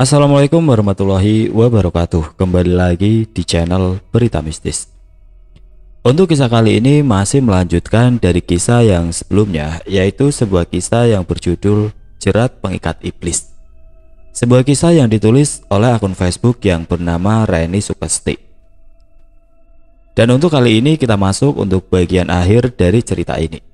Assalamualaikum warahmatullahi wabarakatuh. Kembali lagi di channel Berita Mistis. Untuk kisah kali ini masih melanjutkan dari kisah yang sebelumnya, yaitu sebuah kisah yang berjudul Jerat Pengikat Iblis. Sebuah kisah yang ditulis oleh akun Facebook yang bernama Reni Sukesti. Dan untuk kali ini kita masuk untuk bagian akhir dari cerita ini.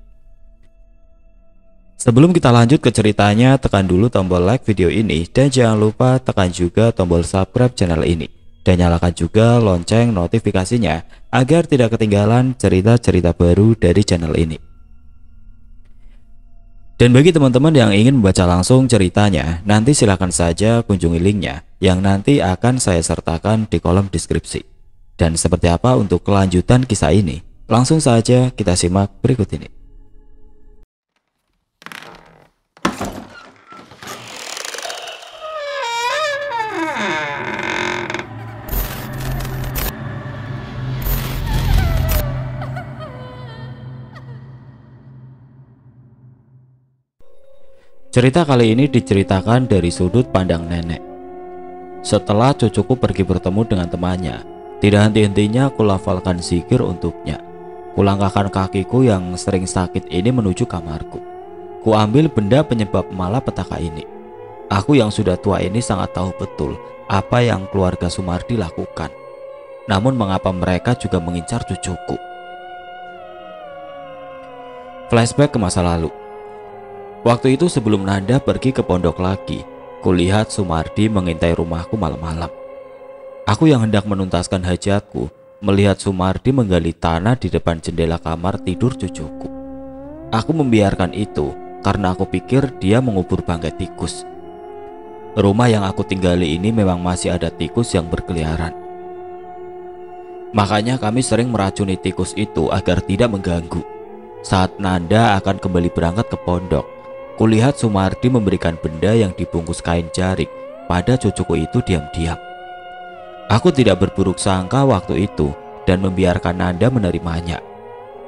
Sebelum kita lanjut ke ceritanya, tekan dulu tombol like video ini dan jangan lupa tekan juga tombol subscribe channel ini dan nyalakan juga lonceng notifikasinya agar tidak ketinggalan cerita-cerita baru dari channel ini. Dan bagi teman-teman yang ingin membaca langsung ceritanya, nanti silahkan saja kunjungi linknya yang nanti akan saya sertakan di kolom deskripsi. Dan seperti apa untuk kelanjutan kisah ini? Langsung saja kita simak berikut ini. Cerita kali ini diceritakan dari sudut pandang nenek. Setelah cucuku pergi bertemu dengan temannya, tidak henti-hentinya kulafalkan zikir untuknya. Kulangkahkan kakiku yang sering sakit ini menuju kamarku. Kuambil benda penyebab malapetaka ini. Aku yang sudah tua ini sangat tahu betul apa yang keluarga Sumardi lakukan. Namun mengapa mereka juga mengincar cucuku? Flashback ke masa lalu. Waktu itu sebelum Nanda pergi ke pondok lagi, kulihat Sumardi mengintai rumahku malam-malam. Aku yang hendak menuntaskan hajatku, melihat Sumardi menggali tanah di depan jendela kamar tidur cucuku. Aku membiarkan itu karena aku pikir dia mengubur bangkai tikus. Rumah yang aku tinggali ini memang masih ada tikus yang berkeliaran. Makanya kami sering meracuni tikus itu agar tidak mengganggu. Saat Nanda akan kembali berangkat ke pondok, kulihat Sumardi memberikan benda yang dibungkus kain jarik pada cucuku itu diam-diam. Aku tidak berburuk sangka waktu itu dan membiarkan Nanda menerimanya.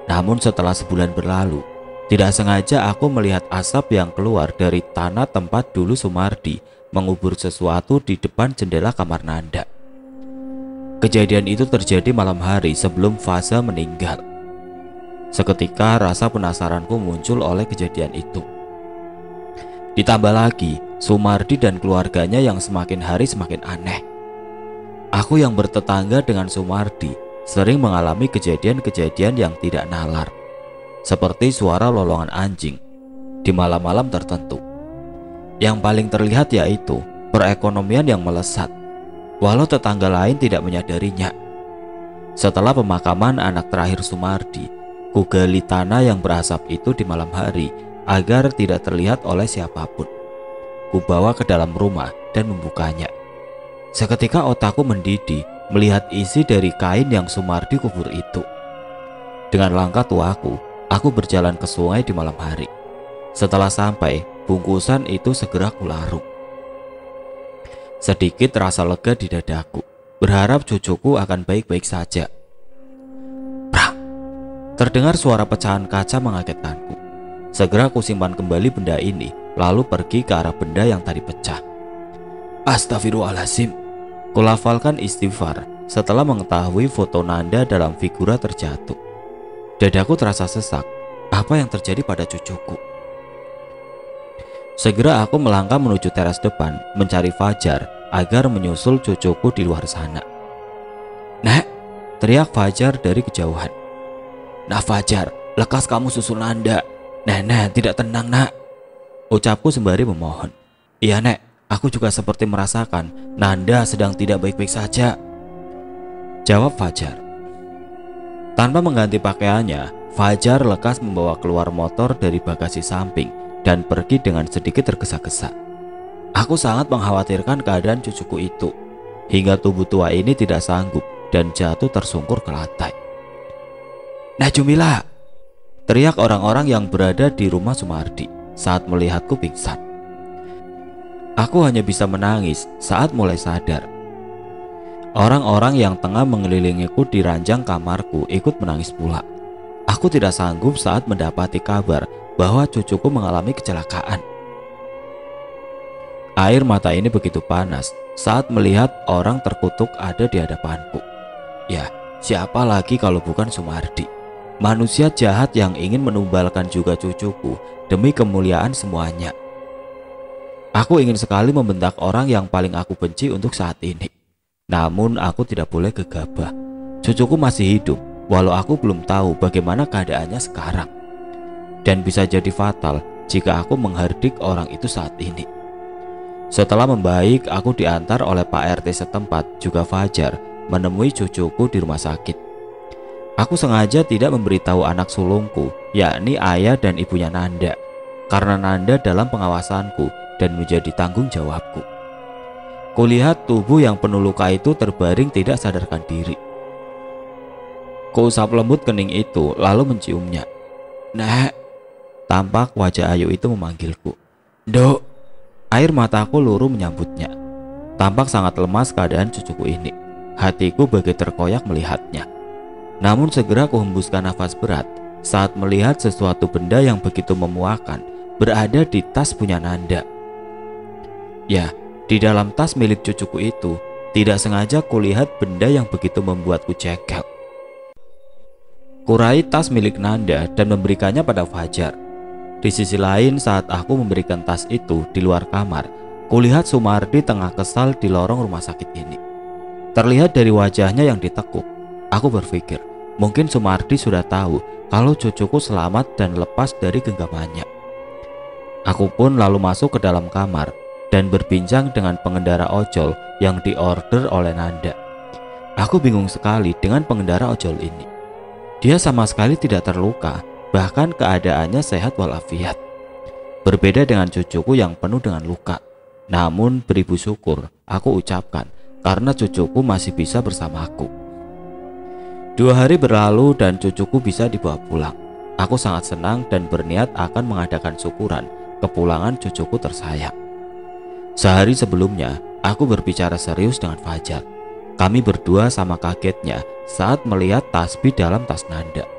Namun setelah sebulan berlalu, tidak sengaja aku melihat asap yang keluar dari tanah tempat dulu Sumardi mengubur sesuatu di depan jendela kamar Nanda. Kejadian itu terjadi malam hari sebelum Faza meninggal. Seketika rasa penasaranku muncul oleh kejadian itu. Ditambah lagi Sumardi dan keluarganya yang semakin hari semakin aneh. Aku yang bertetangga dengan Sumardi sering mengalami kejadian-kejadian yang tidak nalar, seperti suara lolongan anjing di malam-malam tertentu. Yang paling terlihat yaitu perekonomian yang melesat, walau tetangga lain tidak menyadarinya. Setelah pemakaman anak terakhir Sumardi, kugali tanah yang berasap itu di malam hari agar tidak terlihat oleh siapapun. Kubawa ke dalam rumah dan membukanya. Seketika otakku mendidih melihat isi dari kain yang Sumardi kubur itu. Dengan langkah tuaku, aku berjalan ke sungai di malam hari. Setelah sampai, bungkusan itu segera kularung. Sedikit rasa lega di dadaku, berharap cucuku akan baik-baik saja. Prang! Terdengar suara pecahan kaca mengagetkanku. Segera aku simpan kembali benda ini, lalu pergi ke arah benda yang tadi pecah. Astagfirullahaladzim. Kulafalkan istighfar setelah mengetahui foto Nanda dalam figura terjatuh. Dadaku terasa sesak. Apa yang terjadi pada cucuku? Segera aku melangkah menuju teras depan, mencari Fajar agar menyusul cucuku di luar sana. Nek, teriak Fajar dari kejauhan. Nah Fajar, lekas kamu susul Nanda. Nenek tidak tenang nak, ucapku sembari memohon. Iya nek, aku juga seperti merasakan Nanda sedang tidak baik-baik saja, jawab Fajar. Tanpa mengganti pakaiannya, Fajar lekas membawa keluar motor dari bagasi samping dan pergi dengan sedikit tergesa-gesa. Aku sangat mengkhawatirkan keadaan cucuku itu, hingga tubuh tua ini tidak sanggup dan jatuh tersungkur ke lantai. Nah Jumila, teriak orang-orang yang berada di rumah Sumardi saat melihatku pingsan. Aku hanya bisa menangis saat mulai sadar. Orang-orang yang tengah mengelilingiku di ranjang kamarku ikut menangis pula. Aku tidak sanggup saat mendapati kabar bahwa cucuku mengalami kecelakaan. Air mata ini begitu panas saat melihat orang terkutuk ada di hadapanku. Ya, siapa lagi kalau bukan Sumardi? Manusia jahat yang ingin menumbalkan juga cucuku demi kemuliaan semuanya. Aku ingin sekali membentak orang yang paling aku benci untuk saat ini. Namun aku tidak boleh gegabah. Cucuku masih hidup, walau aku belum tahu bagaimana keadaannya sekarang. Dan bisa jadi fatal jika aku menghardik orang itu saat ini. Setelah membaik, aku diantar oleh Pak RT setempat, juga Fajar, menemui cucuku di rumah sakit. Aku sengaja tidak memberitahu anak sulungku, yakni ayah dan ibunya Nanda, karena Nanda dalam pengawasanku dan menjadi tanggung jawabku. Kulihat tubuh yang penuh luka itu terbaring tidak sadarkan diri. Kuusap lembut kening itu lalu menciumnya. "Nek," tampak wajah Ayu itu memanggilku. "Dok." Air mataku luruh menyambutnya. Tampak sangat lemas keadaan cucuku ini. Hatiku bagai terkoyak melihatnya. Namun segera kuhembuskan nafas berat saat melihat sesuatu benda yang begitu memuakan berada di tas punya Nanda. Ya, di dalam tas milik cucuku itu tidak sengaja kulihat benda yang begitu membuatku cekal. Kurai tas milik Nanda dan memberikannya pada Fajar. Di sisi lain, saat aku memberikan tas itu di luar kamar, kulihat Sumardi tengah kesal di lorong rumah sakit ini. Terlihat dari wajahnya yang ditekuk, aku berpikir mungkin Sumardi sudah tahu kalau cucuku selamat dan lepas dari genggamannya. Aku pun lalu masuk ke dalam kamar dan berbincang dengan pengendara ojol yang diorder oleh Nanda. Aku bingung sekali dengan pengendara ojol ini. Dia sama sekali tidak terluka, bahkan keadaannya sehat walafiat. Berbeda dengan cucuku yang penuh dengan luka. Namun beribu syukur aku ucapkan karena cucuku masih bisa bersamaku. 2 hari berlalu dan cucuku bisa dibawa pulang. Aku sangat senang dan berniat akan mengadakan syukuran kepulangan cucuku tersayang. Sehari sebelumnya aku berbicara serius dengan Fajar. Kami berdua sama kagetnya saat melihat tasbih dalam tas Nanda.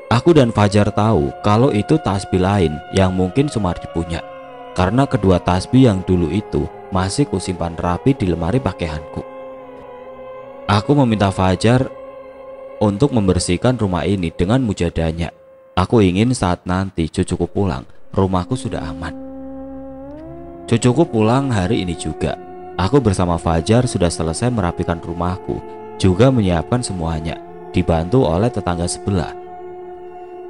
Aku dan Fajar tahu kalau itu tasbih lain yang mungkin Sumardi punya, karena kedua tasbih yang dulu itu masih kusimpan rapi di lemari pakaianku. Aku meminta Fajar untuk membersihkan rumah ini dengan mujadanya. Aku ingin saat nanti cucuku pulang, rumahku sudah aman. Cucuku pulang hari ini juga. Aku bersama Fajar sudah selesai merapikan rumahku, juga menyiapkan semuanya, dibantu oleh tetangga sebelah.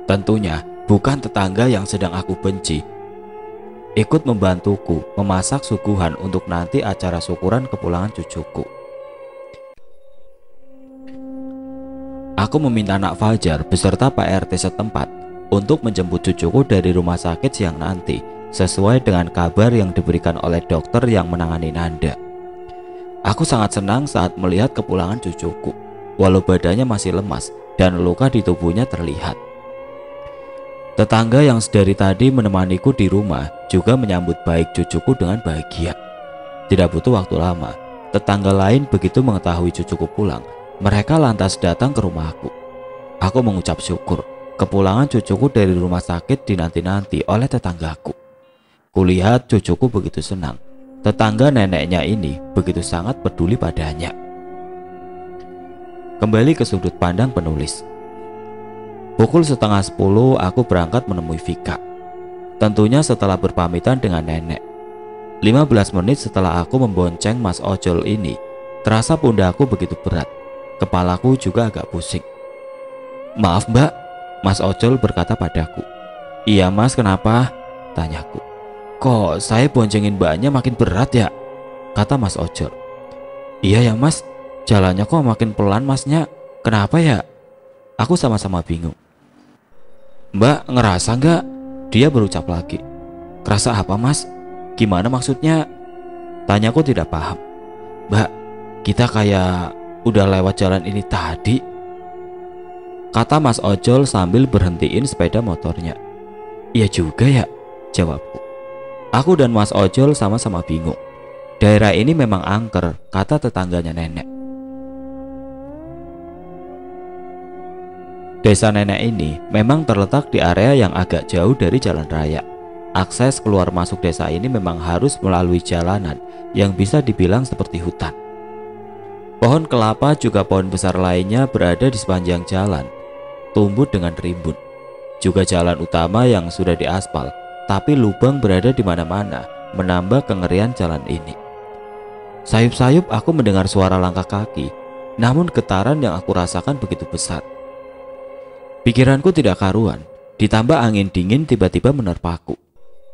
Tentunya bukan tetangga yang sedang aku benci. Ikut membantuku memasak suguhan untuk nanti acara syukuran kepulangan cucuku. Aku meminta anak Fajar beserta Pak RT setempat untuk menjemput cucuku dari rumah sakit siang nanti, sesuai dengan kabar yang diberikan oleh dokter yang menangani Nanda. Aku sangat senang saat melihat kepulangan cucuku, walau badannya masih lemas dan luka di tubuhnya terlihat. Tetangga yang sedari tadi menemaniku di rumah juga menyambut baik cucuku dengan bahagia. Tidak butuh waktu lama, tetangga lain begitu mengetahui cucuku pulang, mereka lantas datang ke rumahku. Aku mengucap syukur kepulangan cucuku dari rumah sakit dinanti-nanti oleh tetanggaku. Kulihat cucuku begitu senang. Tetangga neneknya ini begitu sangat peduli padanya. Kembali ke sudut pandang penulis. Pukul 9:30 aku berangkat menemui Vika. Tentunya setelah berpamitan dengan nenek. 15 menit setelah aku membonceng Mas Ojol ini, terasa pundakku begitu berat. Kepalaku juga agak pusing. "Maaf Mbak," Mas Ojol berkata padaku. "Iya Mas, kenapa?" tanyaku. "Kok saya boncengin mbaknya makin berat ya?" kata Mas Ojol. "Iya ya Mas, jalannya kok makin pelan Masnya. Kenapa ya?" Aku sama-sama bingung. "Mbak ngerasa nggak?" dia berucap lagi. "Kerasa apa Mas? Gimana maksudnya?" tanyaku tidak paham. "Mbak, kita kayak udah lewat jalan ini tadi," kata Mas Ojol sambil berhentiin sepeda motornya. "Iya juga ya," jawabku. Aku dan Mas Ojol sama-sama bingung. Daerah ini memang angker, kata tetangganya nenek. Desa nenek ini memang terletak di area yang agak jauh dari jalan raya. Akses keluar masuk desa ini memang harus melalui jalanan yang bisa dibilang seperti hutan. Pohon kelapa juga pohon besar lainnya berada di sepanjang jalan, tumbuh dengan rimbun. Juga jalan utama yang sudah diaspal, tapi lubang berada di mana-mana, menambah kengerian jalan ini. Sayup-sayup aku mendengar suara langkah kaki, namun getaran yang aku rasakan begitu besar. Pikiranku tidak karuan, ditambah angin dingin tiba-tiba menerpaku.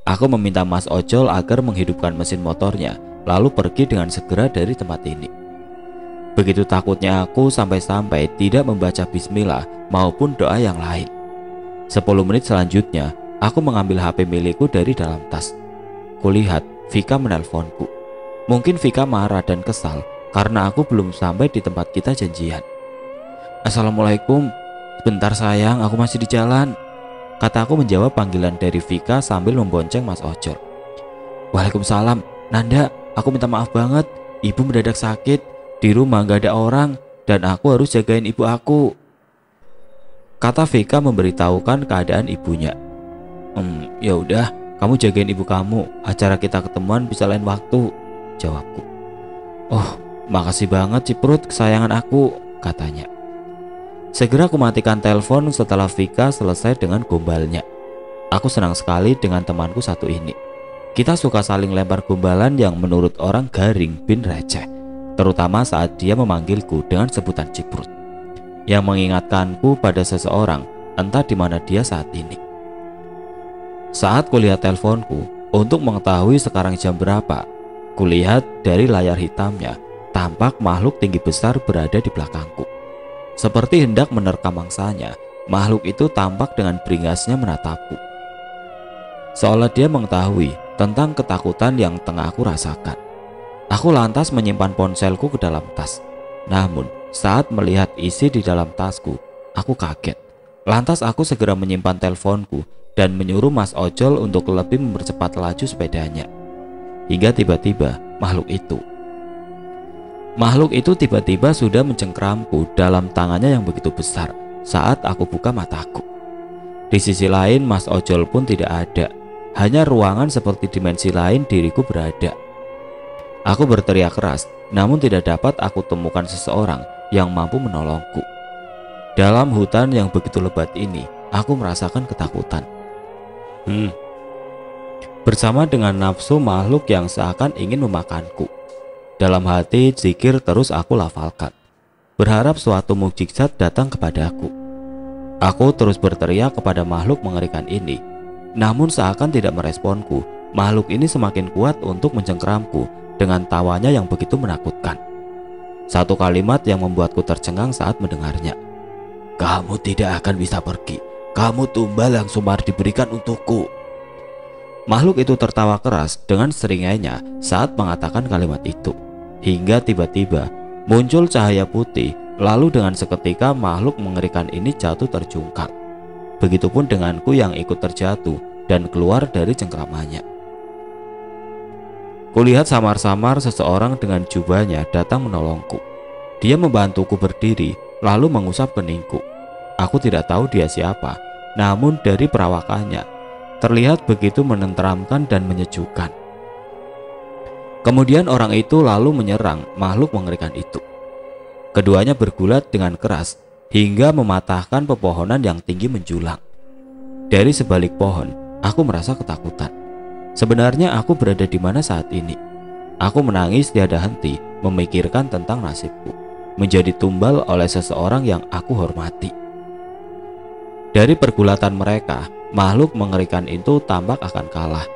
Aku meminta Mas Ojol agar menghidupkan mesin motornya, lalu pergi dengan segera dari tempat ini. Begitu takutnya aku sampai-sampai tidak membaca bismillah maupun doa yang lain. 10 menit selanjutnya, aku mengambil HP milikku dari dalam tas. Kulihat Vika menelponku. Mungkin Vika marah dan kesal karena aku belum sampai di tempat kita janjian. "Assalamualaikum, sebentar sayang, aku masih di jalan," kataku menjawab panggilan dari Vika sambil membonceng Mas Ojol. "Waalaikumsalam, Nanda, aku minta maaf banget, ibu mendadak sakit, di rumah gak ada orang, dan aku harus jagain ibu aku," kata Vika memberitahukan keadaan ibunya. Ya udah, kamu jagain ibu kamu, acara kita ketemuan bisa lain waktu," jawabku. "Oh, makasih banget Ciprut, kesayangan aku," katanya. Segera aku matikan telepon setelah Vika selesai dengan gombalnya. Aku senang sekali dengan temanku satu ini. Kita suka saling lempar gombalan yang menurut orang garing bin receh, terutama saat dia memanggilku dengan sebutan Ciprut, yang mengingatkanku pada seseorang, entah di mana dia saat ini. Saat kulihat teleponku untuk mengetahui sekarang jam berapa, kulihat dari layar hitamnya tampak makhluk tinggi besar berada di belakangku. Seperti hendak menerkam mangsanya, makhluk itu tampak dengan beringasnya menatapku, seolah dia mengetahui tentang ketakutan yang tengah aku rasakan. Aku lantas menyimpan ponselku ke dalam tas. Namun saat melihat isi di dalam tasku, aku kaget. Lantas aku segera menyimpan teleponku dan menyuruh Mas Ojol untuk lebih mempercepat laju sepedanya. Hingga tiba-tiba Makhluk itu tiba-tiba sudah mencengkramku dalam tangannya yang begitu besar saat aku buka mataku. Di sisi lain Mas Ojol pun tidak ada, hanya ruangan seperti dimensi lain diriku berada. Aku berteriak keras, namun tidak dapat aku temukan seseorang yang mampu menolongku. Dalam hutan yang begitu lebat ini, aku merasakan ketakutan. Bersama dengan nafsu makhluk yang seakan ingin memakanku. Dalam hati zikir terus aku lafalkan, berharap suatu mukjizat datang kepadaku. Aku terus berteriak kepada makhluk mengerikan ini, namun seakan tidak meresponku. Makhluk ini semakin kuat untuk mencengkeramku dengan tawanya yang begitu menakutkan. Satu kalimat yang membuatku tercengang saat mendengarnya. "Kamu tidak akan bisa pergi. Kamu tumbal yang Sumar diberikan untukku." Makhluk itu tertawa keras dengan seringainya saat mengatakan kalimat itu. Hingga tiba-tiba muncul cahaya putih, lalu dengan seketika makhluk mengerikan ini jatuh terjungkal. Begitupun denganku yang ikut terjatuh dan keluar dari cengkramannya. Kulihat samar-samar seseorang dengan jubahnya datang menolongku. Dia membantuku berdiri, lalu mengusap keningku. Aku tidak tahu dia siapa, namun dari perawakannya terlihat begitu menenteramkan dan menyejukkan. Kemudian orang itu lalu menyerang makhluk mengerikan itu. Keduanya bergulat dengan keras hingga mematahkan pepohonan yang tinggi menjulang. Dari sebalik pohon, aku merasa ketakutan. Sebenarnya aku berada di mana saat ini? Aku menangis tiada henti memikirkan tentang nasibku, menjadi tumbal oleh seseorang yang aku hormati. Dari pergulatan mereka, makhluk mengerikan itu tampak akan kalah.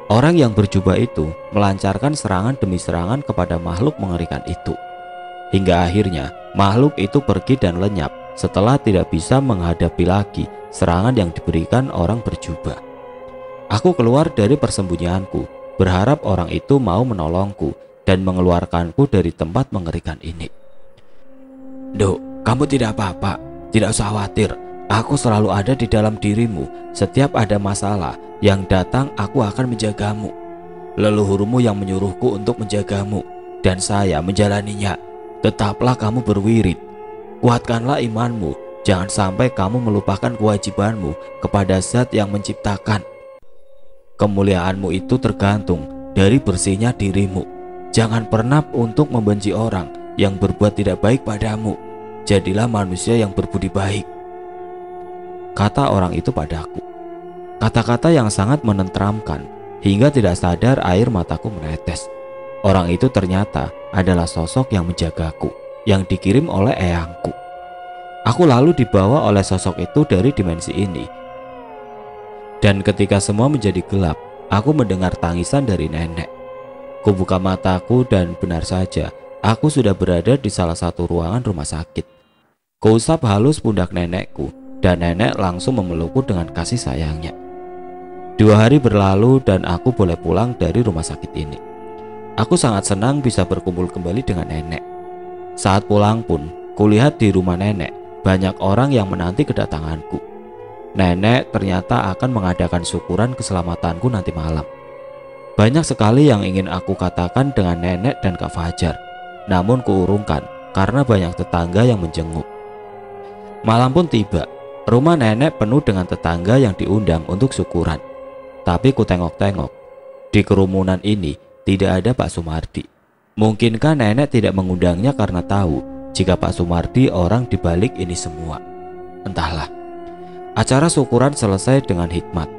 Orang yang berjubah itu melancarkan serangan demi serangan kepada makhluk mengerikan itu. Hingga akhirnya makhluk itu pergi dan lenyap setelah tidak bisa menghadapi lagi serangan yang diberikan orang berjubah. Aku keluar dari persembunyianku, berharap orang itu mau menolongku dan mengeluarkanku dari tempat mengerikan ini. "Duk, kamu tidak apa-apa, tidak usah khawatir. Aku selalu ada di dalam dirimu. Setiap ada masalah yang datang, aku akan menjagamu. Leluhurmu yang menyuruhku untuk menjagamu, dan saya menjalaninya. Tetaplah kamu berwirid. Kuatkanlah imanmu. Jangan sampai kamu melupakan kewajibanmu kepada Zat yang menciptakan." kemuliaanmu itu tergantung dari bersihnya dirimu. Jangan pernah untuk membenci orang yang berbuat tidak baik padamu. Jadilah manusia yang berbudi baik, kata orang itu padaku. Kata-kata yang sangat menenteramkan, hingga tidak sadar air mataku menetes. Orang itu ternyata adalah sosok yang menjagaku, yang dikirim oleh eyangku. Aku lalu dibawa oleh sosok itu dari dimensi ini. Dan ketika semua menjadi gelap, aku mendengar tangisan dari nenek. Kubuka mataku dan benar saja, aku sudah berada di salah satu ruangan rumah sakit. Kuusap halus pundak nenekku, dan nenek langsung memelukku dengan kasih sayangnya. 2 hari berlalu dan aku boleh pulang dari rumah sakit ini. Aku sangat senang bisa berkumpul kembali dengan nenek. Saat pulang pun, kulihat di rumah nenek banyak orang yang menanti kedatanganku. Nenek ternyata akan mengadakan syukuran keselamatanku nanti malam. Banyak sekali yang ingin aku katakan dengan nenek dan Kak Fajar, namun kuurungkan karena banyak tetangga yang menjenguk. Malam pun tiba. Rumah nenek penuh dengan tetangga yang diundang untuk syukuran. Tapi ku tengok-tengok, di kerumunan ini tidak ada Pak Sumardi. Mungkinkah nenek tidak mengundangnya karena tahu jika Pak Sumardi orang di balik ini semua? Entahlah. Acara syukuran selesai dengan hikmat.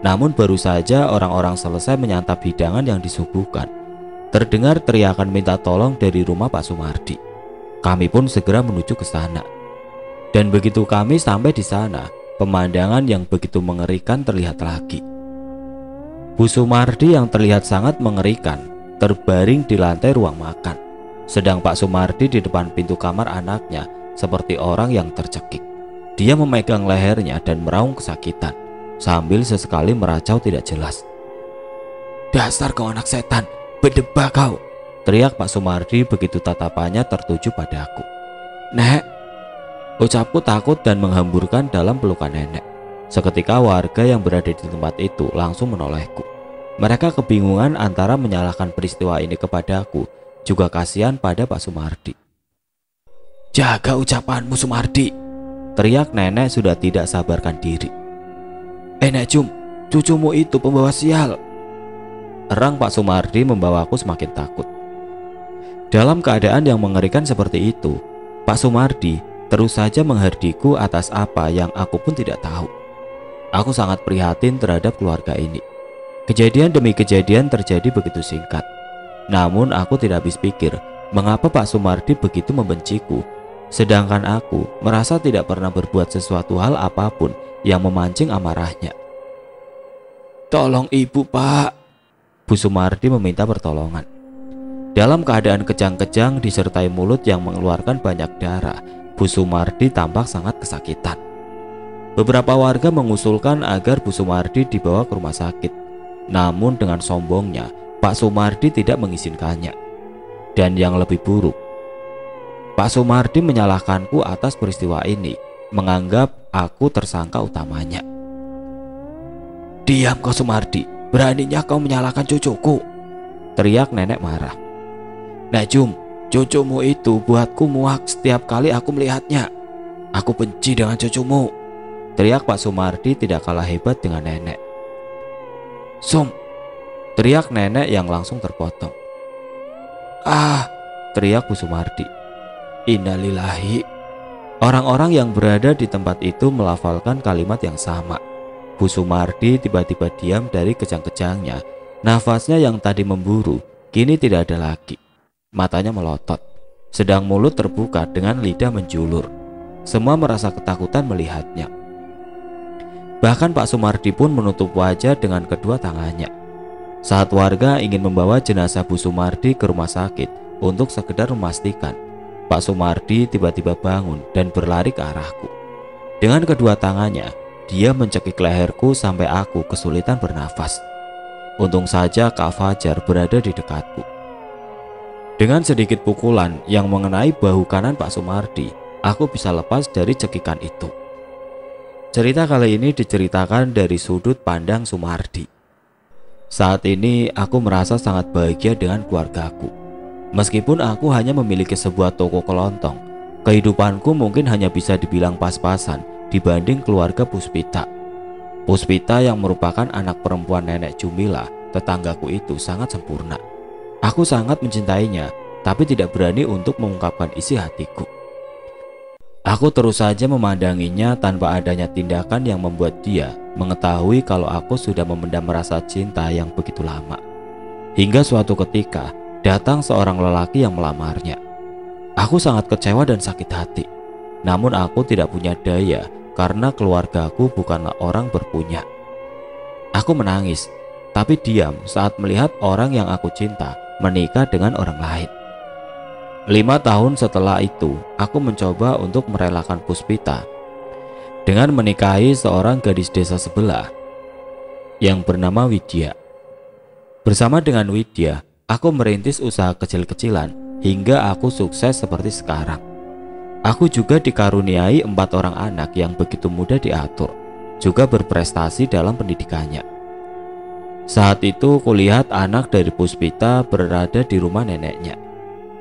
Namun baru saja orang-orang selesai menyantap hidangan yang disuguhkan, terdengar teriakan minta tolong dari rumah Pak Sumardi. Kami pun segera menuju ke sana. Dan begitu kami sampai di sana, pemandangan yang begitu mengerikan terlihat lagi. Bu Sumardi yang terlihat sangat mengerikan terbaring di lantai ruang makan, sedang Pak Sumardi di depan pintu kamar anaknya seperti orang yang tercekik. Dia memegang lehernya dan meraung kesakitan, sambil sesekali meracau tidak jelas. "Dasar kau anak setan, berdebah kau!" teriak Pak Sumardi begitu tatapannya tertuju padaku. "Nek," ucapku takut dan menghamburkan dalam pelukan nenek. Seketika warga yang berada di tempat itu langsung menolehku. Mereka kebingungan antara menyalahkan peristiwa ini kepadaku, juga kasihan pada Pak Sumardi. "Jaga ucapanmu, Sumardi!" teriak nenek sudah tidak sabarkan diri. "Nek Jum, cucumu itu pembawa sial!" Erang Pak Sumardi membawaku semakin takut. Dalam keadaan yang mengerikan seperti itu, Pak Sumardi terus saja menghardiku atas apa yang aku pun tidak tahu. Aku sangat prihatin terhadap keluarga ini. Kejadian demi kejadian terjadi begitu singkat. Namun aku tidak habis pikir mengapa Pak Sumardi begitu membenciku, sedangkan aku merasa tidak pernah berbuat sesuatu hal apapun yang memancing amarahnya. "Tolong ibu, Pak," Bu Sumardi meminta pertolongan. Dalam keadaan kejang-kejang disertai mulut yang mengeluarkan banyak darah, Bu Sumardi tampak sangat kesakitan. Beberapa warga mengusulkan agar Bu Sumardi dibawa ke rumah sakit. Namun dengan sombongnya, Pak Sumardi tidak mengizinkannya. Dan yang lebih buruk, Pak Sumardi menyalahkanku atas peristiwa ini, menganggap aku tersangka utamanya. "Diam kau Sumardi, beraninya kau menyalahkan cucuku!" teriak nenek marah. "Nek Jum, cucumu itu buatku muak setiap kali aku melihatnya. Aku benci dengan cucumu!" teriak Pak Sumardi tidak kalah hebat dengan nenek. "Sum!" teriak nenek yang langsung terpotong. "Ah!" teriak Bu Sumardi. "Innalillahi!" Orang-orang yang berada di tempat itu melafalkan kalimat yang sama. Bu Sumardi tiba-tiba diam dari kejang-kejangnya. Nafasnya yang tadi memburu kini tidak ada lagi. Matanya melotot, sedang mulut terbuka dengan lidah menjulur. Semua merasa ketakutan melihatnya. Bahkan Pak Sumardi pun menutup wajah dengan kedua tangannya. Saat warga ingin membawa jenazah Bu Sumardi ke rumah sakit untuk sekedar memastikan, Pak Sumardi tiba-tiba bangun dan berlari ke arahku. Dengan kedua tangannya, dia mencekik leherku sampai aku kesulitan bernafas. Untung saja Kak Fajar berada di dekatku. Dengan sedikit pukulan yang mengenai bahu kanan Pak Sumardi, aku bisa lepas dari cekikan itu. Cerita kali ini diceritakan dari sudut pandang Sumardi. Saat ini aku merasa sangat bahagia dengan keluargaku. Meskipun aku hanya memiliki sebuah toko kelontong, kehidupanku mungkin hanya bisa dibilang pas-pasan dibanding keluarga Puspita. Puspita yang merupakan anak perempuan nenek Jumila, tetanggaku itu sangat sempurna. Aku sangat mencintainya, tapi tidak berani untuk mengungkapkan isi hatiku. Aku terus saja memandanginya tanpa adanya tindakan yang membuat dia mengetahui kalau aku sudah memendam rasa cinta yang begitu lama. Hingga suatu ketika datang seorang lelaki yang melamarnya. Aku sangat kecewa dan sakit hati. Namun aku tidak punya daya karena keluargaku bukanlah orang berpunya. Aku menangis, tapi diam saat melihat orang yang aku cinta menikah dengan orang lain. 5 tahun setelah itu, aku mencoba untuk merelakan Puspita dengan menikahi seorang gadis desa sebelah yang bernama Widya. Bersama dengan Widya, aku merintis usaha kecil-kecilan hingga aku sukses seperti sekarang. Aku juga dikaruniai 4 orang anak yang begitu mudah diatur, juga berprestasi dalam pendidikannya. Saat itu kulihat anak dari Puspita berada di rumah neneknya,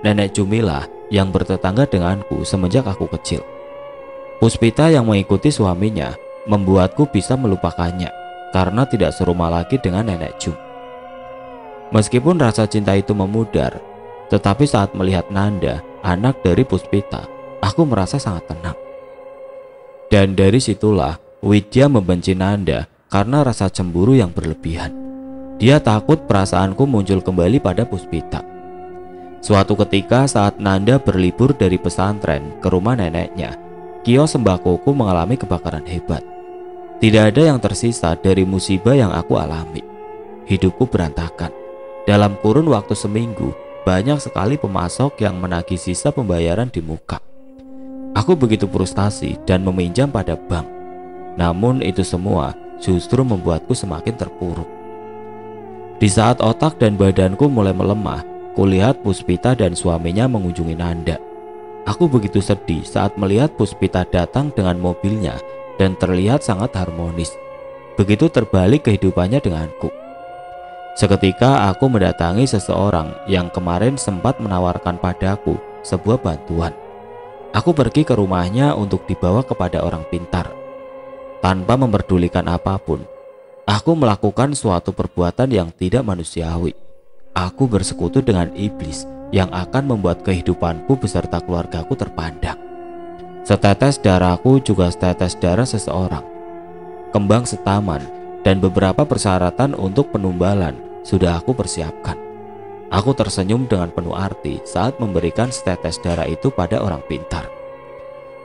Nenek Jumila, yang bertetangga denganku semenjak aku kecil. Puspita yang mengikuti suaminya membuatku bisa melupakannya karena tidak serumah lagi dengan Nenek Jum. Meskipun rasa cinta itu memudar, tetapi saat melihat Nanda, anak dari Puspita, aku merasa sangat tenang. Dan dari situlah Widya membenci Nanda karena rasa cemburu yang berlebihan. Dia takut perasaanku muncul kembali pada Puspita. Suatu ketika saat Nanda berlibur dari pesantren ke rumah neneknya, kios sembakoku mengalami kebakaran hebat. Tidak ada yang tersisa dari musibah yang aku alami. Hidupku berantakan. Dalam kurun waktu seminggu, banyak sekali pemasok yang menagih sisa pembayaran di muka. Aku begitu frustasi dan meminjam pada bank. Namun itu semua justru membuatku semakin terpuruk. Di saat otak dan badanku mulai melemah, kulihat Puspita dan suaminya mengunjungi Nanda. Aku begitu sedih saat melihat Puspita datang dengan mobilnya dan terlihat sangat harmonis. Begitu terbalik kehidupannya denganku. Seketika aku mendatangi seseorang yang kemarin sempat menawarkan padaku sebuah bantuan. Aku pergi ke rumahnya untuk dibawa kepada orang pintar. Tanpa memperdulikan apapun, aku melakukan suatu perbuatan yang tidak manusiawi. Aku bersekutu dengan iblis yang akan membuat kehidupanku beserta keluargaku terpandang. Setetes darahku juga setetes darah seseorang. Kembang setaman dan beberapa persyaratan untuk penumbalan sudah aku persiapkan. Aku tersenyum dengan penuh arti saat memberikan setetes darah itu pada orang pintar.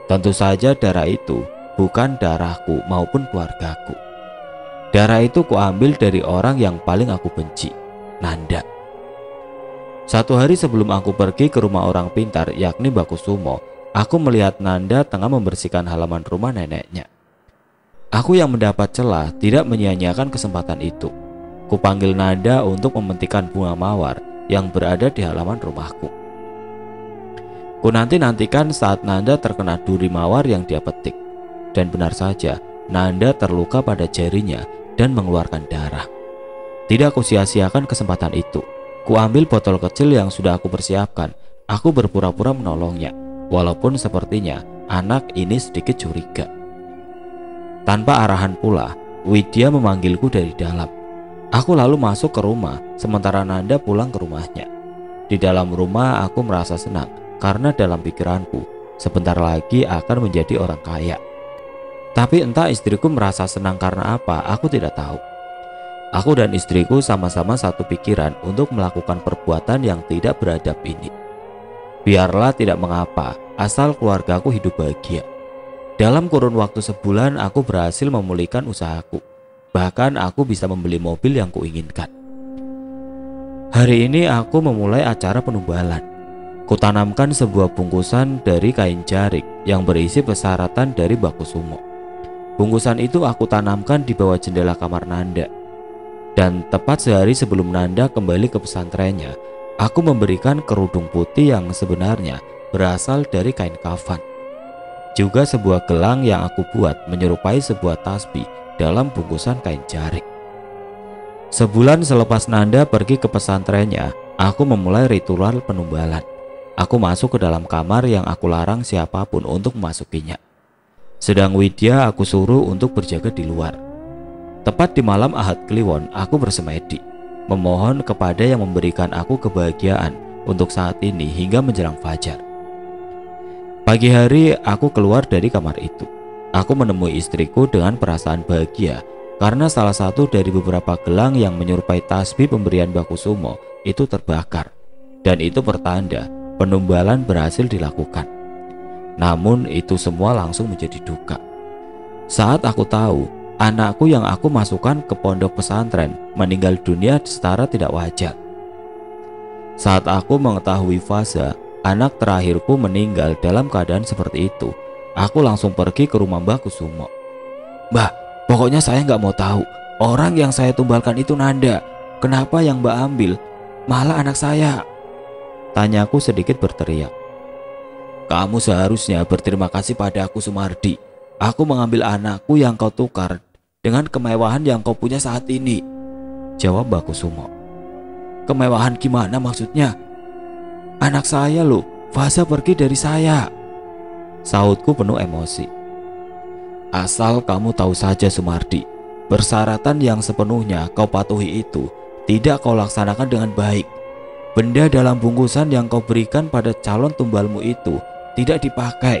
Tentu saja darah itu bukan darahku maupun keluargaku. Darah itu kuambil dari orang yang paling aku benci, Nanda. Satu hari sebelum aku pergi ke rumah orang pintar yakni Bakusumo, aku melihat Nanda tengah membersihkan halaman rumah neneknya. Aku yang mendapat celah tidak menyia-nyiakan kesempatan itu. Kupanggil Nanda untuk mementikan bunga mawar yang berada di halaman rumahku. Ku nantikan saat Nanda terkena duri mawar yang dia petik. Dan benar saja, Nanda terluka pada jarinya dan mengeluarkan darah. Tidak aku sia-siakan kesempatan itu. Ku ambil botol kecil yang sudah aku persiapkan. Aku berpura-pura menolongnya, walaupun sepertinya anak ini sedikit curiga. Tanpa arahan pula, Widya memanggilku dari dalam. Aku lalu masuk ke rumah, sementara Nanda pulang ke rumahnya. Di dalam rumah aku merasa senang, karena dalam pikiranku, sebentar lagi akan menjadi orang kaya. Tapi entah istriku merasa senang karena apa, aku tidak tahu. Aku dan istriku sama-sama satu pikiran untuk melakukan perbuatan yang tidak beradab ini. Biarlah tidak mengapa, asal keluargaku hidup bahagia. Dalam kurun waktu sebulan aku berhasil memulihkan usahaku. Bahkan aku bisa membeli mobil yang kuinginkan. Hari ini aku memulai acara penumbalan. Kutanamkan sebuah bungkusan dari kain jarik yang berisi persyaratan dari Bakusumo. Bungkusan itu aku tanamkan di bawah jendela kamar Nanda. Dan tepat sehari sebelum Nanda kembali ke pesantrennya, aku memberikan kerudung putih yang sebenarnya berasal dari kain kafan. Juga sebuah gelang yang aku buat menyerupai sebuah tasbih dalam bungkusan kain jarik. Sebulan selepas Nanda pergi ke pesantrennya, aku memulai ritual penumbalan. Aku masuk ke dalam kamar yang aku larang siapapun untuk memasukinya. Sedang Widya aku suruh untuk berjaga di luar. Tepat di malam Ahad Kliwon, aku bersemedi, memohon kepada yang memberikan aku kebahagiaan untuk saat ini hingga menjelang fajar. Pagi hari aku keluar dari kamar itu. Aku menemui istriku dengan perasaan bahagia karena salah satu dari beberapa gelang yang menyerupai tasbih pemberian Bakusumo itu terbakar, dan itu pertanda penumbalan berhasil dilakukan. Namun itu semua langsung menjadi duka saat aku tahu anakku yang aku masukkan ke pondok pesantren meninggal dunia secara tidak wajar. Saat aku mengetahui Faza, anak terakhirku, meninggal dalam keadaan seperti itu, aku langsung pergi ke rumah Mbah Kusumo. "Mbah, pokoknya saya nggak mau tahu. Orang yang saya tumbalkan itu Nanda. Kenapa yang Mbak ambil malah anak saya?" Tanyaku sedikit berteriak. "Kamu seharusnya berterima kasih pada aku, Sumardi. Aku mengambil anakku yang kau tukar dengan kemewahan yang kau punya saat ini," jawab Mbah Kusumo. "Kemewahan gimana maksudnya?" "Anak saya loh, Faza pergi dari saya," sahutku penuh emosi. "Asal kamu tahu saja, Sumardi, persyaratan yang sepenuhnya kau patuhi itu tidak kau laksanakan dengan baik. Benda dalam bungkusan yang kau berikan pada calon tumbalmu itu tidak dipakai,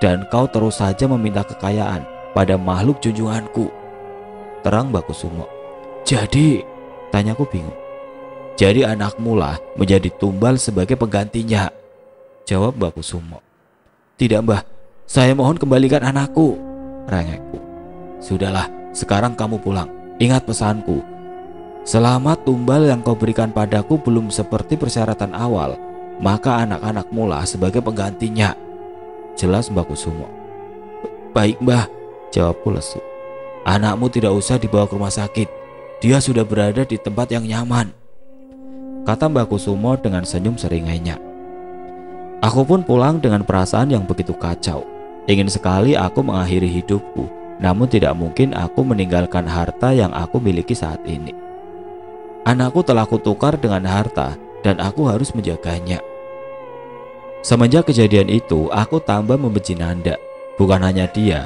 dan kau terus saja meminta kekayaan pada makhluk junjunganku," terang Mbah Kusumo. "Jadi," tanyaku bingung. "Jadi anakmu lah menjadi tumbal sebagai penggantinya," jawab Mbah Kusumo. "Tidak, Mbah, saya mohon kembalikan anakku," rengekku. "Sudahlah, sekarang kamu pulang. Ingat pesanku. Selama tumbal yang kau berikan padaku belum seperti persyaratan awal, maka anak-anakmu lah sebagai penggantinya," jelas Mbah Kusumo. "Baik, Mbah," jawabku lesu. "Anakmu tidak usah dibawa ke rumah sakit. Dia sudah berada di tempat yang nyaman," kata Mbah Kusumo dengan senyum seringainya. Aku pun pulang dengan perasaan yang begitu kacau. Ingin sekali aku mengakhiri hidupku, namun tidak mungkin aku meninggalkan harta yang aku miliki saat ini. Anakku telah kutukar dengan harta dan aku harus menjaganya. Semenjak kejadian itu, aku tambah membenci Nanda. Bukan hanya dia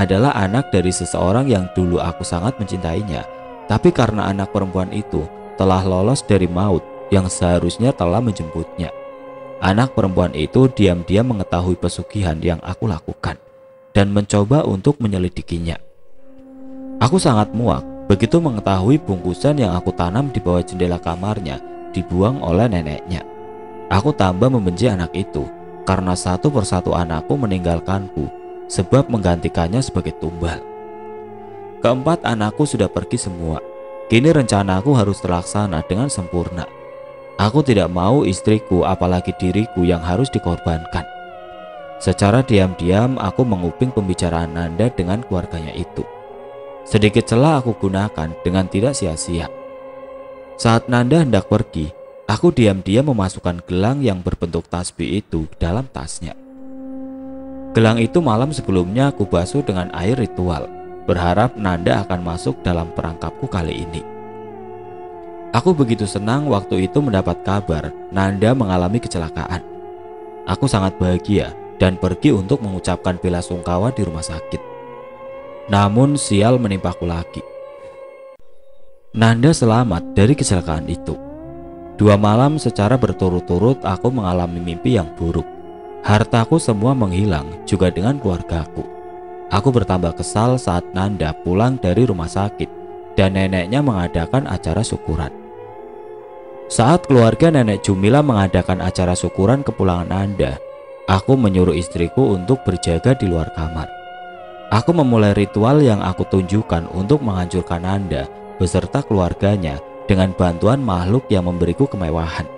adalah anak dari seseorang yang dulu aku sangat mencintainya, tapi karena anak perempuan itu telah lolos dari maut yang seharusnya telah menjemputnya. Anak perempuan itu diam-diam mengetahui pesugihan yang aku lakukan dan mencoba untuk menyelidikinya. Aku sangat muak begitu mengetahui bungkusan yang aku tanam di bawah jendela kamarnya dibuang oleh neneknya. Aku tambah membenci anak itu karena satu persatu anakku meninggalkanku sebab menggantikannya sebagai tumbal. Keempat anakku sudah pergi semua. Kini rencanaku harus terlaksana dengan sempurna. Aku tidak mau istriku apalagi diriku yang harus dikorbankan. Secara diam-diam aku menguping pembicaraan Nanda dengan keluarganya itu. Sedikit celah aku gunakan dengan tidak sia-sia. Saat Nanda hendak pergi, aku diam-diam memasukkan gelang yang berbentuk tasbih itu dalam tasnya. Gelang itu malam sebelumnya aku basuh dengan air ritual, berharap Nanda akan masuk dalam perangkapku kali ini. Aku begitu senang waktu itu mendapat kabar Nanda mengalami kecelakaan. Aku sangat bahagia dan pergi untuk mengucapkan bela sungkawa di rumah sakit. Namun sial menimpaku lagi. Nanda selamat dari kecelakaan itu. 2 malam secara berturut-turut aku mengalami mimpi yang buruk. Hartaku semua menghilang, juga dengan keluargaku. Aku bertambah kesal saat Nanda pulang dari rumah sakit dan neneknya mengadakan acara syukuran. Saat keluarga nenek Jumila mengadakan acara syukuran kepulangan Nanda, aku menyuruh istriku untuk berjaga di luar kamar. Aku memulai ritual yang aku tunjukkan untuk menghancurkan Nanda beserta keluarganya dengan bantuan makhluk yang memberiku kemewahan.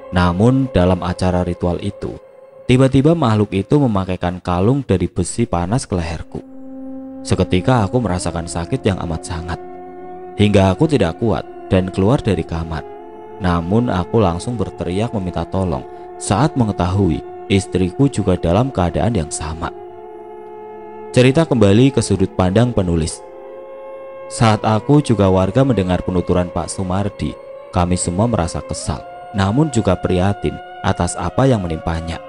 Namun dalam acara ritual itu, tiba-tiba makhluk itu memakaikan kalung dari besi panas ke leherku. Seketika aku merasakan sakit yang amat sangat, hingga aku tidak kuat dan keluar dari kamar. Namun aku langsung berteriak meminta tolong saat mengetahui istriku juga dalam keadaan yang sama. Cerita kembali ke sudut pandang penulis. Saat aku juga warga mendengar penuturan Pak Sumardi, kami semua merasa kesal, namun juga prihatin atas apa yang menimpanya.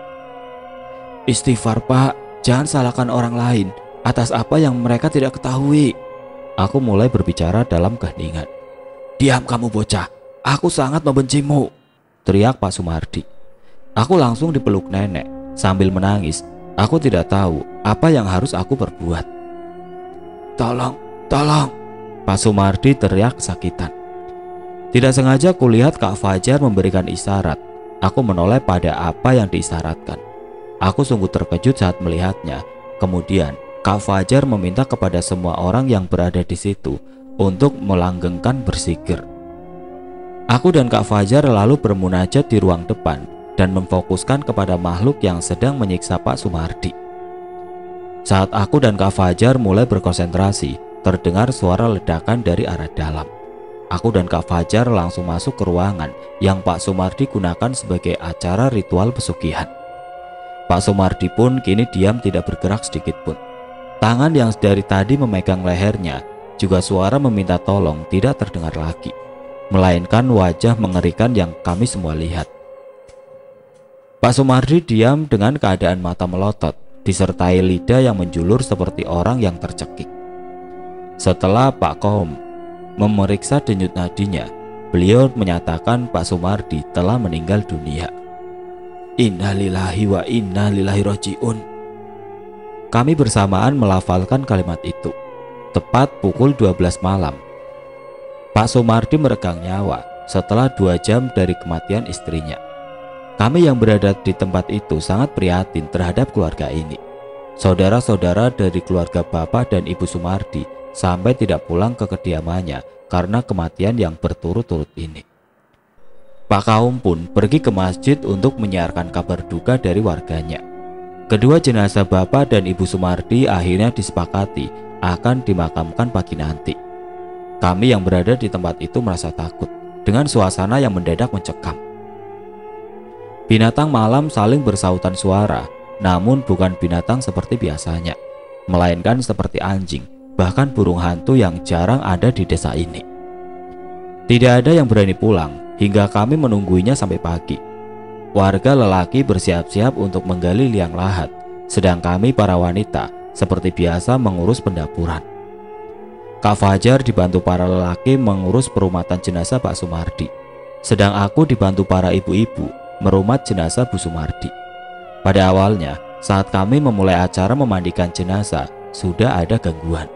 "Istighfar, Pak, jangan salahkan orang lain atas apa yang mereka tidak ketahui," Aku mulai berbicara dalam keheningan. "Diam kamu bocah, aku sangat membencimu," teriak Pak Sumardi. Aku langsung dipeluk nenek sambil menangis. Aku tidak tahu apa yang harus aku perbuat. "Tolong, tolong," Pak Sumardi teriak kesakitan. Tidak sengaja kulihat Kak Fajar memberikan isyarat. Aku menoleh pada apa yang diisyaratkan. Aku sungguh terkejut saat melihatnya. Kemudian Kak Fajar meminta kepada semua orang yang berada di situ untuk melanggengkan berzikir. Aku dan Kak Fajar lalu bermunajat di ruang depan dan memfokuskan kepada makhluk yang sedang menyiksa Pak Sumardi. Saat aku dan Kak Fajar mulai berkonsentrasi, terdengar suara ledakan dari arah dalam. Aku dan Kak Fajar langsung masuk ke ruangan yang Pak Sumardi gunakan sebagai acara ritual pesugihan. Pak Sumardi pun kini diam, tidak bergerak sedikit pun. Tangan yang dari tadi memegang lehernya, juga suara meminta tolong tidak terdengar lagi, melainkan wajah mengerikan yang kami semua lihat. Pak Sumardi diam dengan keadaan mata melotot, disertai lidah yang menjulur seperti orang yang tercekik. Setelah Pak Koum memeriksa denyut nadinya, beliau menyatakan Pak Sumardi telah meninggal dunia. Innalillahi wa inna ilaihi rajiun. Kami bersamaan melafalkan kalimat itu. Tepat pukul 12 malam, Pak Sumardi meregang nyawa setelah 2 jam dari kematian istrinya. Kami yang berada di tempat itu sangat prihatin terhadap keluarga ini. Saudara-saudara dari keluarga Bapak dan Ibu Sumardi sampai tidak pulang ke kediamannya karena kematian yang berturut-turut ini. Pak Kaum pun pergi ke masjid untuk menyiarkan kabar duka dari warganya. Kedua jenazah Bapak dan Ibu Sumardi akhirnya disepakati akan dimakamkan pagi nanti. Kami yang berada di tempat itu merasa takut dengan suasana yang mendadak mencekam. Binatang malam saling bersautan suara, namun bukan binatang seperti biasanya, melainkan seperti anjing, bahkan burung hantu yang jarang ada di desa ini. Tidak ada yang berani pulang hingga kami menungguinya sampai pagi. Warga lelaki bersiap-siap untuk menggali liang lahat, sedang kami para wanita seperti biasa mengurus pendapuran. Kak Fajar dibantu para lelaki mengurus perumatan jenazah Pak Sumardi, sedang aku dibantu para ibu-ibu merumat jenazah Bu Sumardi. Pada awalnya, saat kami memulai acara memandikan jenazah, sudah ada gangguan,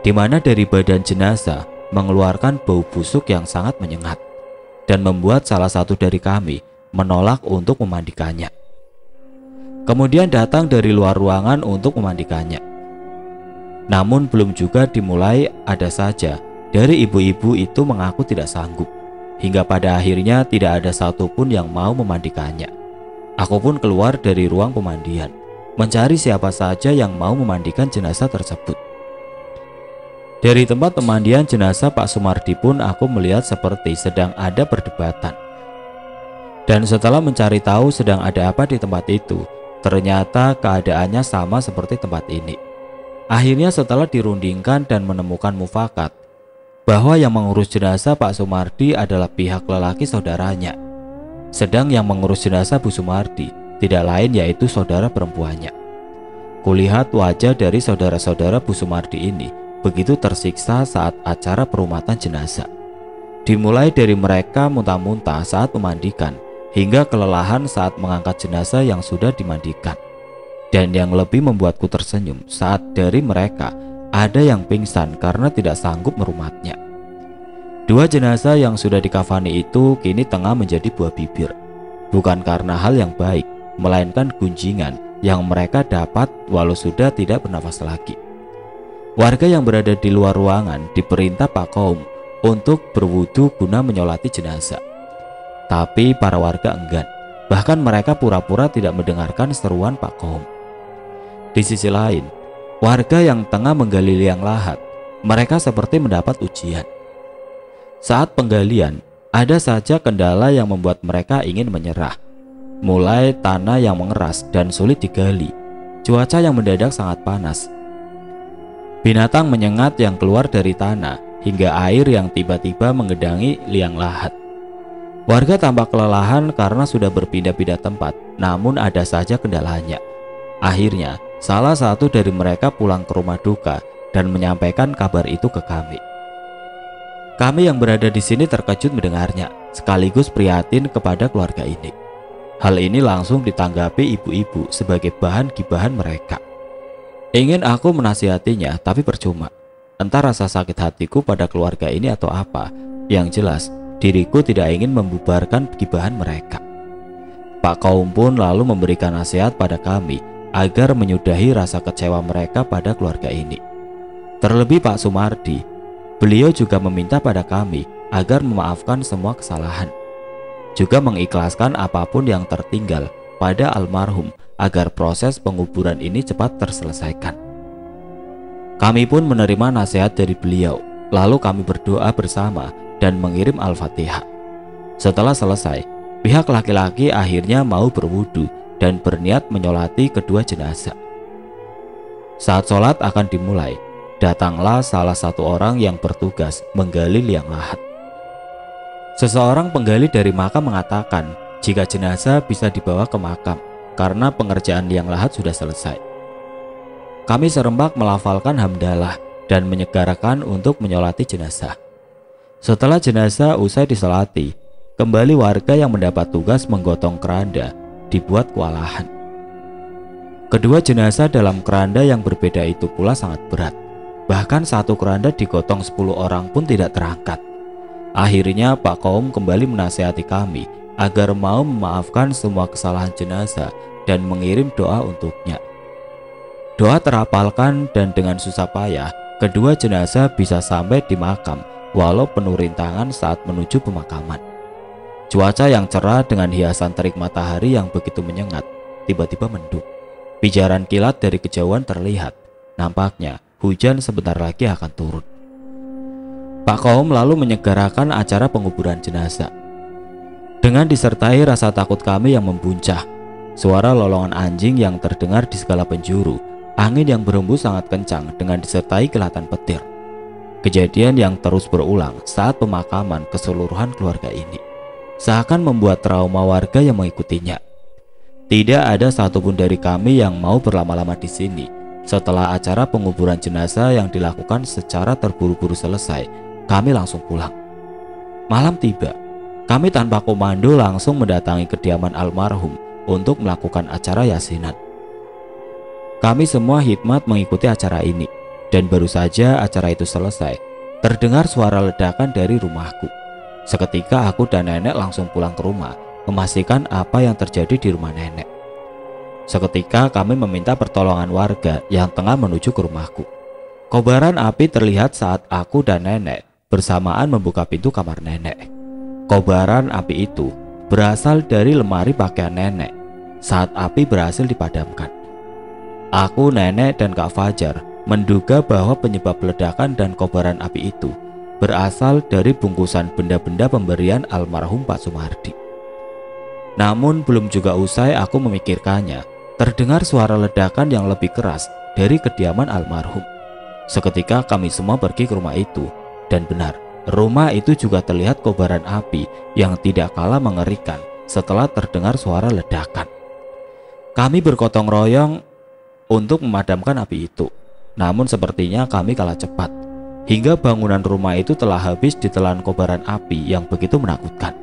di mana dari badan jenazah mengeluarkan bau busuk yang sangat menyengat dan membuat salah satu dari kami menolak untuk memandikannya. Kemudian datang dari luar ruangan untuk memandikannya. Namun belum juga dimulai, ada saja dari ibu-ibu itu mengaku tidak sanggup, hingga pada akhirnya tidak ada satupun yang mau memandikannya. Aku pun keluar dari ruang pemandian, mencari siapa saja yang mau memandikan jenazah tersebut. Dari tempat pemandian jenazah Pak Sumardi pun aku melihat seperti sedang ada perdebatan. Dan setelah mencari tahu sedang ada apa di tempat itu, ternyata keadaannya sama seperti tempat ini. Akhirnya setelah dirundingkan dan menemukan mufakat bahwa yang mengurus jenazah Pak Sumardi adalah pihak lelaki saudaranya, sedang yang mengurus jenazah Bu Sumardi tidak lain yaitu saudara perempuannya. Kulihat wajah dari saudara-saudara Bu Sumardi ini begitu tersiksa saat acara perumatan jenazah. Dimulai dari mereka muntah-muntah saat memandikan, hingga kelelahan saat mengangkat jenazah yang sudah dimandikan. Dan yang lebih membuatku tersenyum saat dari mereka ada yang pingsan karena tidak sanggup merumatnya. 2 jenazah yang sudah dikafani itu kini tengah menjadi buah bibir, bukan karena hal yang baik, melainkan gunjingan yang mereka dapat walau sudah tidak bernafas lagi. Warga yang berada di luar ruangan diperintah Pak Kaum untuk berwudu guna menyolati jenazah. Tapi para warga enggan, bahkan mereka pura-pura tidak mendengarkan seruan Pak Kaum. Di sisi lain, warga yang tengah menggali liang lahat, mereka seperti mendapat ujian. Saat penggalian, ada saja kendala yang membuat mereka ingin menyerah. Mulai tanah yang mengeras dan sulit digali, cuaca yang mendadak sangat panas, binatang menyengat yang keluar dari tanah, hingga air yang tiba-tiba mengedangi liang lahat. Warga tampak kelelahan karena sudah berpindah-pindah tempat, namun ada saja kendalanya. Akhirnya, salah satu dari mereka pulang ke rumah duka dan menyampaikan kabar itu ke kami. Kami yang berada di sini terkejut mendengarnya, sekaligus prihatin kepada keluarga ini. Hal ini langsung ditanggapi ibu-ibu sebagai bahan gibahan mereka. Ingin aku menasihatinya, tapi percuma. Entah rasa sakit hatiku pada keluarga ini atau apa, yang jelas diriku tidak ingin membubarkan gibahan mereka. Pak Kaum pun lalu memberikan nasihat pada kami agar menyudahi rasa kecewa mereka pada keluarga ini. Terlebih Pak Sumardi, beliau juga meminta pada kami agar memaafkan semua kesalahan, juga mengikhlaskan apapun yang tertinggal pada almarhum agar proses penguburan ini cepat terselesaikan. Kami pun menerima nasihat dari beliau, lalu kami berdoa bersama dan mengirim Al-Fatihah. Setelah selesai, pihak laki-laki akhirnya mau berwudu dan berniat menyolati kedua jenazah. Saat sholat akan dimulai, datanglah salah satu orang yang bertugas menggali liang lahat. Seseorang penggali dari makam mengatakan jika jenazah bisa dibawa ke makam karena pengerjaan liang lahat sudah selesai. Kami serempak melafalkan hamdalah dan menyegarakan untuk menyolati jenazah. Setelah jenazah usai disolati, kembali warga yang mendapat tugas menggotong keranda dibuat kewalahan. Kedua jenazah dalam keranda yang berbeda itu pula sangat berat. Bahkan satu keranda digotong 10 orang pun tidak terangkat. Akhirnya Pak Kaum kembali menasihati kami agar mau memaafkan semua kesalahan jenazah dan mengirim doa untuknya. Doa terapalkan dan dengan susah payah kedua jenazah bisa sampai di makam walau penuh rintangan saat menuju pemakaman. Cuaca yang cerah dengan hiasan terik matahari yang begitu menyengat tiba-tiba mendung. Pijaran kilat dari kejauhan terlihat. Nampaknya hujan sebentar lagi akan turun. Pak Kaum lalu menyegarakan acara penguburan jenazah. Dengan disertai rasa takut kami yang membuncah, suara lolongan anjing yang terdengar di segala penjuru, angin yang berhembus sangat kencang dengan disertai kilatan petir. Kejadian yang terus berulang saat pemakaman keseluruhan keluarga ini seakan membuat trauma warga yang mengikutinya. Tidak ada satupun dari kami yang mau berlama-lama di sini. Setelah acara penguburan jenazah yang dilakukan secara terburu-buru selesai, kami langsung pulang. Malam tiba, kami tanpa komando langsung mendatangi kediaman almarhum untuk melakukan acara yasinan. Kami semua hikmat mengikuti acara ini, dan baru saja acara itu selesai, terdengar suara ledakan dari rumahku. Seketika aku dan nenek langsung pulang ke rumah, memastikan apa yang terjadi di rumah nenek. Seketika kami meminta pertolongan warga yang tengah menuju ke rumahku. Kobaran api terlihat saat aku dan nenek bersamaan membuka pintu kamar nenek. Kobaran api itu berasal dari lemari pakaian nenek saat api berhasil dipadamkan. Aku, nenek, dan Kak Fajar menduga bahwa penyebab ledakan dan kobaran api itu berasal dari bungkusan benda-benda pemberian almarhum Pak Sumardi. Namun belum juga usai aku memikirkannya, terdengar suara ledakan yang lebih keras dari kediaman almarhum. Seketika kami semua pergi ke rumah itu, dan benar, rumah itu juga terlihat kobaran api yang tidak kalah mengerikan setelah terdengar suara ledakan. Kami bergotong royong untuk memadamkan api itu, namun sepertinya kami kalah cepat, hingga bangunan rumah itu telah habis ditelan kobaran api yang begitu menakutkan.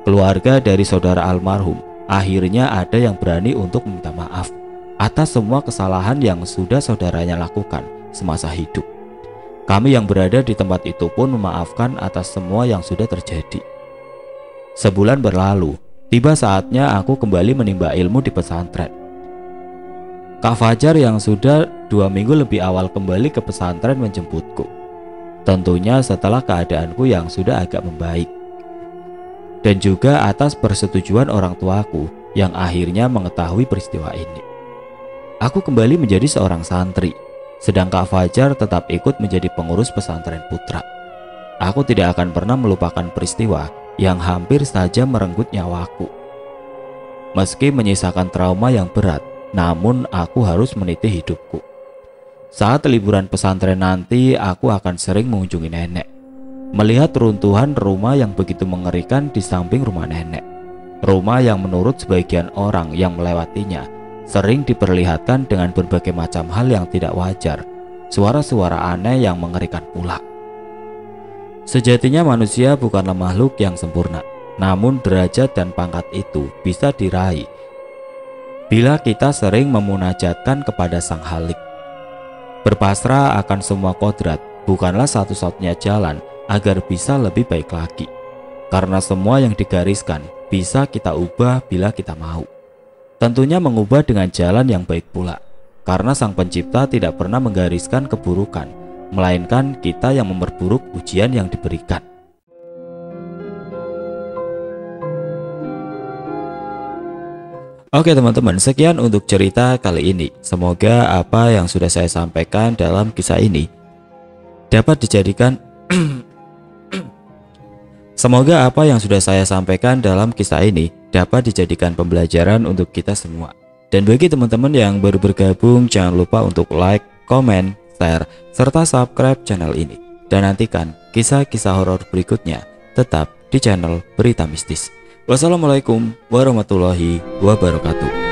Keluarga dari saudara almarhum akhirnya ada yang berani untuk meminta maaf atas semua kesalahan yang sudah saudaranya lakukan semasa hidup. Kami yang berada di tempat itu pun memaafkan atas semua yang sudah terjadi. Sebulan berlalu, tiba saatnya aku kembali menimba ilmu di pesantren. Kak Fajar yang sudah 2 minggu lebih awal kembali ke pesantren menjemputku. Tentunya setelah keadaanku yang sudah agak membaik. Dan juga atas persetujuan orang tuaku yang akhirnya mengetahui peristiwa ini. Aku kembali menjadi seorang santri, sedang Kak Fajar tetap ikut menjadi pengurus pesantren putra. Aku tidak akan pernah melupakan peristiwa yang hampir saja merenggut nyawaku. Meski menyisakan trauma yang berat, namun aku harus meniti hidupku. Saat liburan pesantren nanti, aku akan sering mengunjungi nenek, melihat runtuhan rumah yang begitu mengerikan di samping rumah nenek. Rumah yang menurut sebagian orang yang melewatinya sering diperlihatkan dengan berbagai macam hal yang tidak wajar, suara-suara aneh yang mengerikan pula. Sejatinya manusia bukanlah makhluk yang sempurna, namun derajat dan pangkat itu bisa diraih bila kita sering memunajatkan kepada Sang Khalik. Berpasrah akan semua kodrat bukanlah satu-satunya jalan agar bisa lebih baik lagi, karena semua yang digariskan bisa kita ubah bila kita mau. Tentunya mengubah dengan jalan yang baik pula, karena Sang Pencipta tidak pernah menggariskan keburukan, melainkan kita yang memperburuk ujian yang diberikan. Oke teman-teman, sekian untuk cerita kali ini. Semoga apa yang sudah saya sampaikan dalam kisah ini dapat dijadikan Semoga apa yang sudah saya sampaikan dalam kisah ini dapat dijadikan pembelajaran untuk kita semua. Dan bagi teman-teman yang baru bergabung, jangan lupa untuk like, komen, share, serta subscribe channel ini. Dan nantikan kisah-kisah horor berikutnya tetap di channel Berita Mistis. Wassalamualaikum warahmatullahi wabarakatuh.